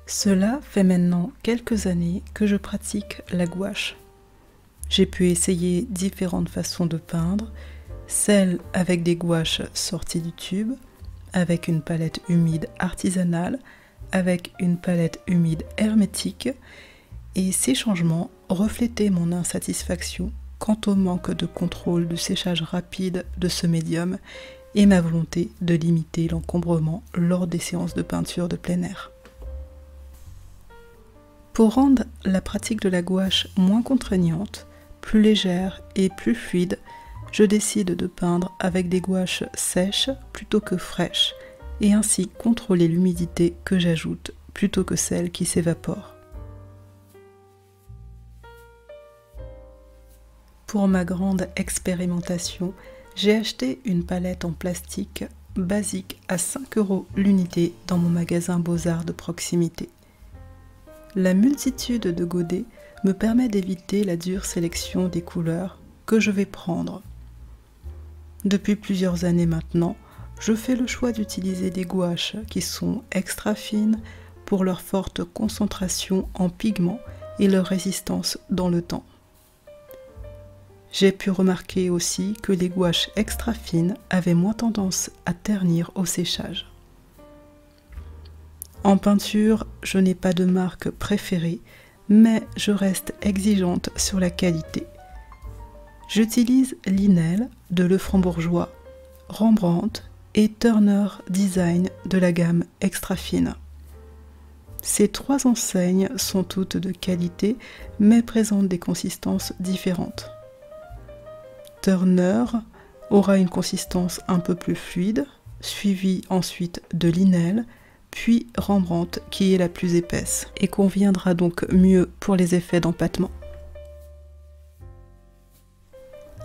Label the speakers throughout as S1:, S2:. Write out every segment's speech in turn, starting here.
S1: Cela fait maintenant quelques années que je pratique la gouache. J'ai pu essayer différentes façons de peindre, celle avec des gouaches sorties du tube, avec une palette humide artisanale, avec une palette humide hermétique, et ces changements reflétaient mon insatisfaction quant au manque de contrôle du séchage rapide de ce médium et ma volonté de limiter l'encombrement lors des séances de peinture de plein air. Pour rendre la pratique de la gouache moins contraignante, plus légère et plus fluide, je décide de peindre avec des gouaches sèches plutôt que fraîches et ainsi contrôler l'humidité que j'ajoute plutôt que celle qui s'évapore. Pour ma grande expérimentation, j'ai acheté une palette en plastique basique à 5 € l'unité dans mon magasin Beaux-Arts de proximité. La multitude de godets me permet d'éviter la dure sélection des couleurs que je vais prendre. Depuis plusieurs années maintenant, je fais le choix d'utiliser des gouaches qui sont extra fines pour leur forte concentration en pigments et leur résistance dans le temps. J'ai pu remarquer aussi que les gouaches extra fines avaient moins tendance à ternir au séchage. En peinture, je n'ai pas de marque préférée, mais je reste exigeante sur la qualité. J'utilise Linel de Lefranc-Bourgeois, Rembrandt et Turner Design de la gamme extra fine. Ces trois enseignes sont toutes de qualité, mais présentent des consistances différentes. Turner aura une consistance un peu plus fluide, suivie ensuite de Linel, puis Rembrandt qui est la plus épaisse et conviendra donc mieux pour les effets d'empattement.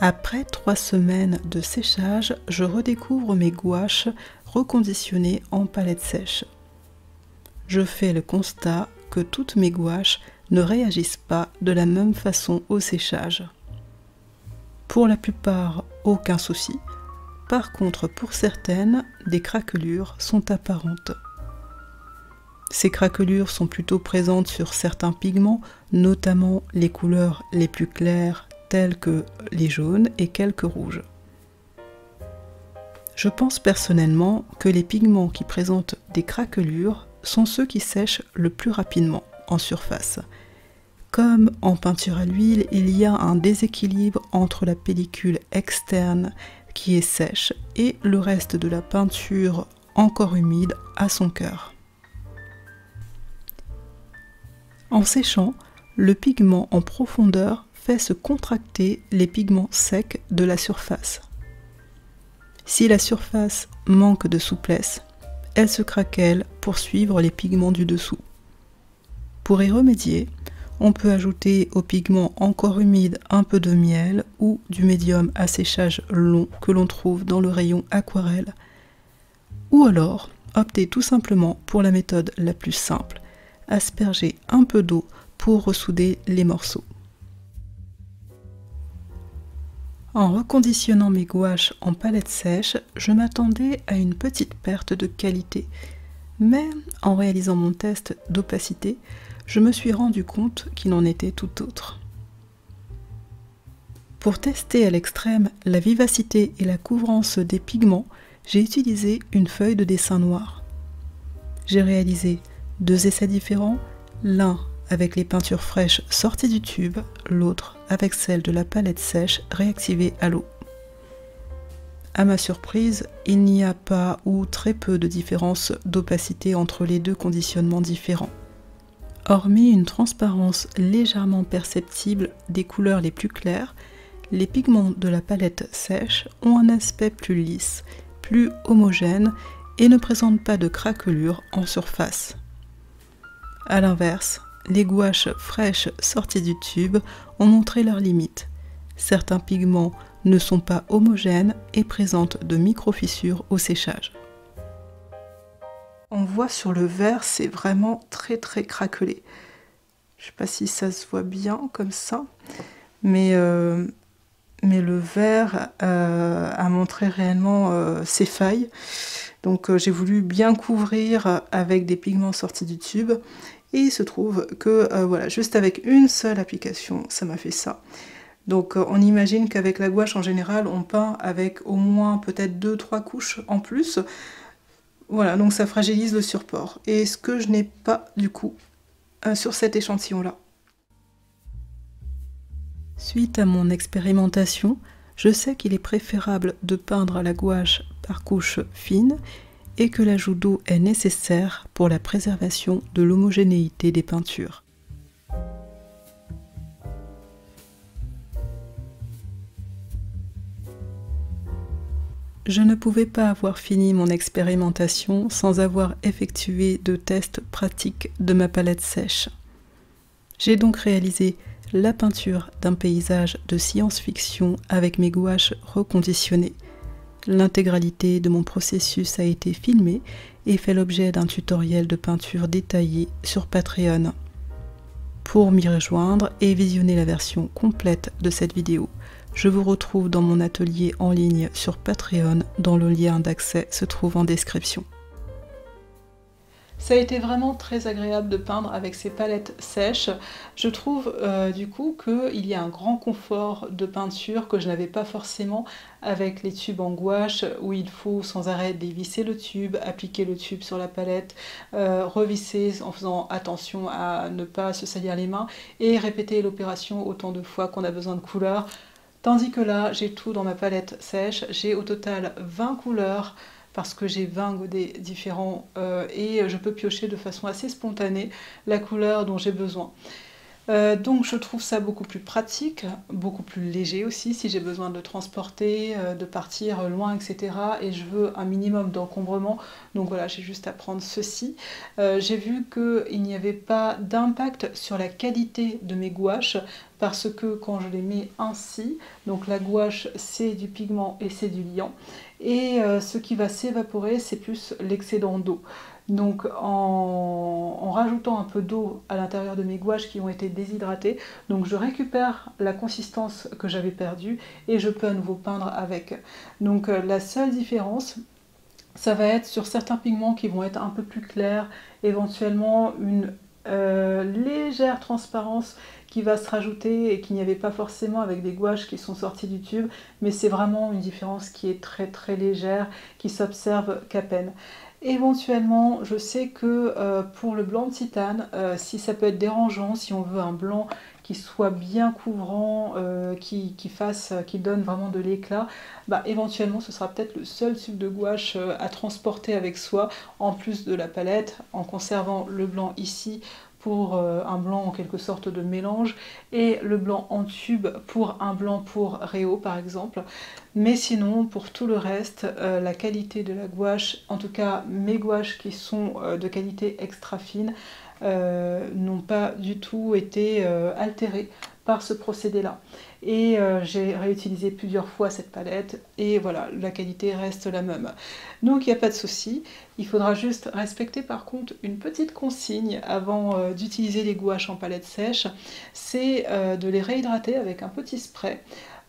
S1: Après 3 semaines de séchage, je redécouvre mes gouaches reconditionnées en palette sèche. Je fais le constat que toutes mes gouaches ne réagissent pas de la même façon au séchage. Pour la plupart, aucun souci. Par contre, pour certaines, des craquelures sont apparentes. Ces craquelures sont plutôt présentes sur certains pigments, notamment les couleurs les plus claires telles que les jaunes et quelques rouges. Je pense personnellement que les pigments qui présentent des craquelures sont ceux qui sèchent le plus rapidement en surface. Comme en peinture à l'huile, il y a un déséquilibre entre la pellicule externe qui est sèche et le reste de la peinture encore humide à son cœur. En séchant, le pigment en profondeur fait se contracter les pigments secs de la surface. Si la surface manque de souplesse, elle se craquelle pour suivre les pigments du dessous. Pour y remédier, on peut ajouter au pigment encore humide un peu de miel ou du médium à séchage long que l'on trouve dans le rayon aquarelle. Ou alors, opter tout simplement pour la méthode la plus simple, asperger un peu d'eau pour ressouder les morceaux. En reconditionnant mes gouaches en palette sèche, je m'attendais à une petite perte de qualité, mais en réalisant mon test d'opacité, je me suis rendu compte qu'il en était tout autre. Pour tester à l'extrême la vivacité et la couvrance des pigments, j'ai utilisé une feuille de dessin noir. J'ai réalisé 2 essais différents, l'un avec les peintures fraîches sorties du tube, l'autre avec celle de la palette sèche réactivée à l'eau. À ma surprise, il n'y a pas ou très peu de différence d'opacité entre les deux conditionnements différents. Hormis une transparence légèrement perceptible des couleurs les plus claires, les pigments de la palette sèche ont un aspect plus lisse, plus homogène et ne présentent pas de craquelures en surface. A l'inverse, les gouaches fraîches sorties du tube ont montré leurs limites. Certains pigments ne sont pas homogènes et présentent de micro-fissures au séchage. On voit sur le vert, c'est vraiment très craquelé. Je ne sais pas si ça se voit bien comme ça, mais mais le vert a montré réellement ses failles. Donc j'ai voulu bien couvrir avec des pigments sortis du tube. Et il se trouve que voilà, juste avec une seule application, ça m'a fait ça. Donc on imagine qu'avec la gouache en général, on peint avec au moins peut-être 2-3 couches en plus. Voilà, donc ça fragilise le surport. Et ce que je n'ai pas du coup sur cet échantillon-là. Suite à mon expérimentation, je sais qu'il est préférable de peindre à la gouache par couches fines et que l'ajout d'eau est nécessaire pour la préservation de l'homogénéité des peintures. Je ne pouvais pas avoir fini mon expérimentation sans avoir effectué de tests pratiques de ma palette sèche. J'ai donc réalisé la peinture d'un paysage de science-fiction avec mes gouaches reconditionnées. L'intégralité de mon processus a été filmée et fait l'objet d'un tutoriel de peinture détaillé sur Patreon. Pour m'y rejoindre et visionner la version complète de cette vidéo, je vous retrouve dans mon atelier en ligne sur Patreon, dont le lien d'accès se trouve en description. Ça a été vraiment très agréable de peindre avec ces palettes sèches. Je trouve du coup qu'il y a un grand confort de peinture que je n'avais pas forcément avec les tubes en gouache où il faut sans arrêt dévisser le tube, appliquer le tube sur la palette, revisser en faisant attention à ne pas se salir les mains et répéter l'opération autant de fois qu'on a besoin de couleurs. Tandis que là, j'ai tout dans ma palette sèche, j'ai au total 20 couleurs, parce que j'ai 20 godets différents et je peux piocher de façon assez spontanée la couleur dont j'ai besoin. Donc je trouve ça beaucoup plus pratique, beaucoup plus léger aussi si j'ai besoin de transporter, de partir loin, etc. Et je veux un minimum d'encombrement, donc voilà, j'ai juste à prendre ceci. J'ai vu qu'il n'y avait pas d'impact sur la qualité de mes gouaches, parce que quand je les mets ainsi, donc la gouache c'est du pigment et c'est du liant, et ce qui va s'évaporer c'est plus l'excédent d'eau. Donc en rajoutant un peu d'eau à l'intérieur de mes gouaches qui ont été déshydratées, donc je récupère la consistance que j'avais perdue et je peux à nouveau peindre avec. Donc la seule différence, ça va être sur certains pigments qui vont être un peu plus clairs, éventuellement une légère transparence qui va se rajouter et qu'il n'y avait pas forcément avec des gouaches qui sont sorties du tube, mais c'est vraiment une différence qui est très très légère, qui s'observe qu'à peine. Éventuellement, je sais que pour le blanc de titane, si ça peut être dérangeant, si on veut un blanc qui soit bien couvrant, qui donne vraiment de l'éclat, bah, éventuellement ce sera peut-être le seul tube de gouache à transporter avec soi, en plus de la palette, en conservant le blanc ici pour un blanc en quelque sorte de mélange et le blanc en tube pour un blanc pour Réo par exemple. Mais sinon pour tout le reste, la qualité de la gouache, en tout cas mes gouaches qui sont de qualité extra fine, n'ont pas du tout été altérées par ce procédé là. Et j'ai réutilisé plusieurs fois cette palette et voilà, la qualité reste la même. Donc il n'y a pas de souci. Il faudra juste respecter par contre une petite consigne avant d'utiliser les gouaches en palette sèche, c'est de les réhydrater avec un petit spray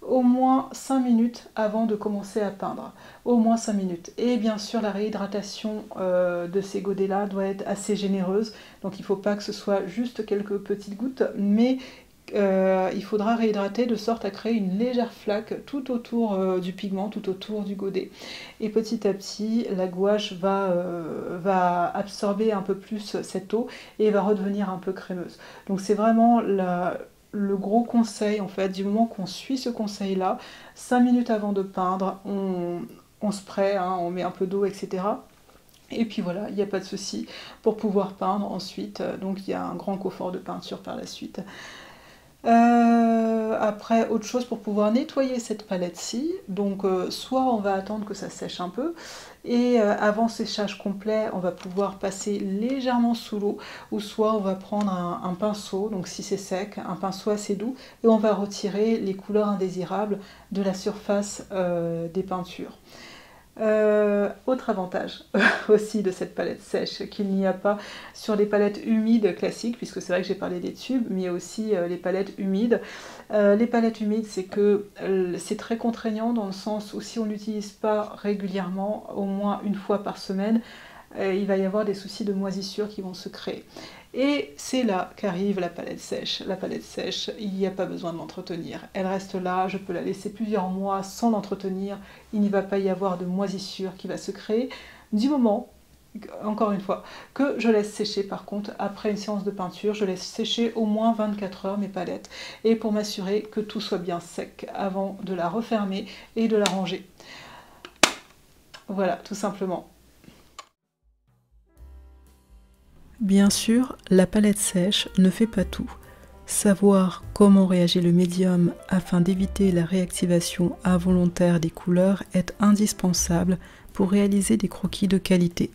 S1: au moins 5 minutes avant de commencer à peindre, au moins 5 minutes. Et bien sûr la réhydratation de ces godets là doit être assez généreuse, donc il ne faut pas que ce soit juste quelques petites gouttes, mais il faudra réhydrater de sorte à créer une légère flaque tout autour du pigment, tout autour du godet. Et petit à petit, la gouache va absorber un peu plus cette eau et va redevenir un peu crémeuse. Donc c'est vraiment le gros conseil en fait, du moment qu'on suit ce conseil là, 5 minutes avant de peindre, on spray, hein, on met un peu d'eau, etc. Et puis voilà, il n'y a pas de souci pour pouvoir peindre ensuite, donc il y a un grand confort de peinture par la suite. Après, autre chose pour pouvoir nettoyer cette palette-ci, donc soit on va attendre que ça sèche un peu, et avant séchage complet, on va pouvoir passer légèrement sous l'eau, ou soit on va prendre un pinceau, donc si c'est sec, un pinceau assez doux, et on va retirer les couleurs indésirables de la surface des peintures. Autre avantage aussi de cette palette sèche qu'il n'y a pas sur les palettes humides classiques, puisque c'est vrai que j'ai parlé des tubes, mais il y a aussi les palettes humides. Les palettes humides, c'est que c'est très contraignant dans le sens où si on ne l'utilise pas régulièrement, au moins une fois par semaine, il va y avoir des soucis de moisissure qui vont se créer. Et c'est là qu'arrive la palette sèche. La palette sèche, il n'y a pas besoin de l'entretenir. Elle reste là, je peux la laisser plusieurs mois sans l'entretenir. Il n'y va pas y avoir de moisissure qui va se créer. Du moment, encore une fois, que je laisse sécher par contre, après une séance de peinture, je laisse sécher au moins 24 heures mes palettes. Et pour m'assurer que tout soit bien sec avant de la refermer et de la ranger. Voilà, tout simplement.
S2: Bien sûr, la palette sèche ne fait pas tout. Savoir comment réagit le médium afin d'éviter la réactivation involontaire des couleurs est indispensable pour réaliser des croquis de qualité.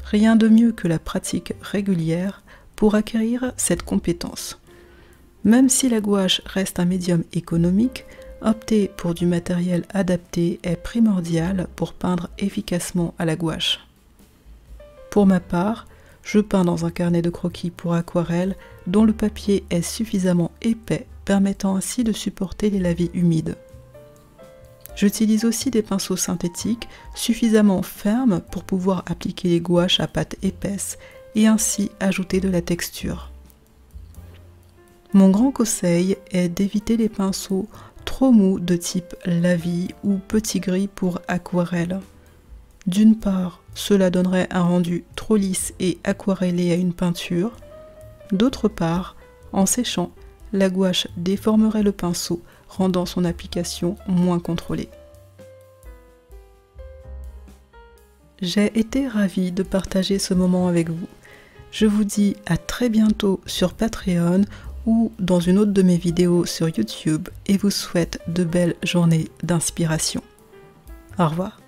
S2: Rien de mieux que la pratique régulière pour acquérir cette compétence. Même si la gouache reste un médium économique, opter pour du matériel adapté est primordial pour peindre efficacement à la gouache. Pour ma part, je peins dans un carnet de croquis pour aquarelle dont le papier est suffisamment épais, permettant ainsi de supporter les lavis humides. J'utilise aussi des pinceaux synthétiques suffisamment fermes pour pouvoir appliquer les gouaches à pâte épaisse et ainsi ajouter de la texture. Mon grand conseil est d'éviter les pinceaux trop mous de type lavis ou petit gris pour aquarelle. D'une part, cela donnerait un rendu trop lisse et aquarellé à une peinture. D'autre part, en séchant, la gouache déformerait le pinceau, rendant son application moins contrôlée. J'ai été ravie de partager ce moment avec vous. Je vous dis à très bientôt sur Patreon ou dans une autre de mes vidéos sur YouTube et vous souhaite de belles journées d'inspiration. Au revoir.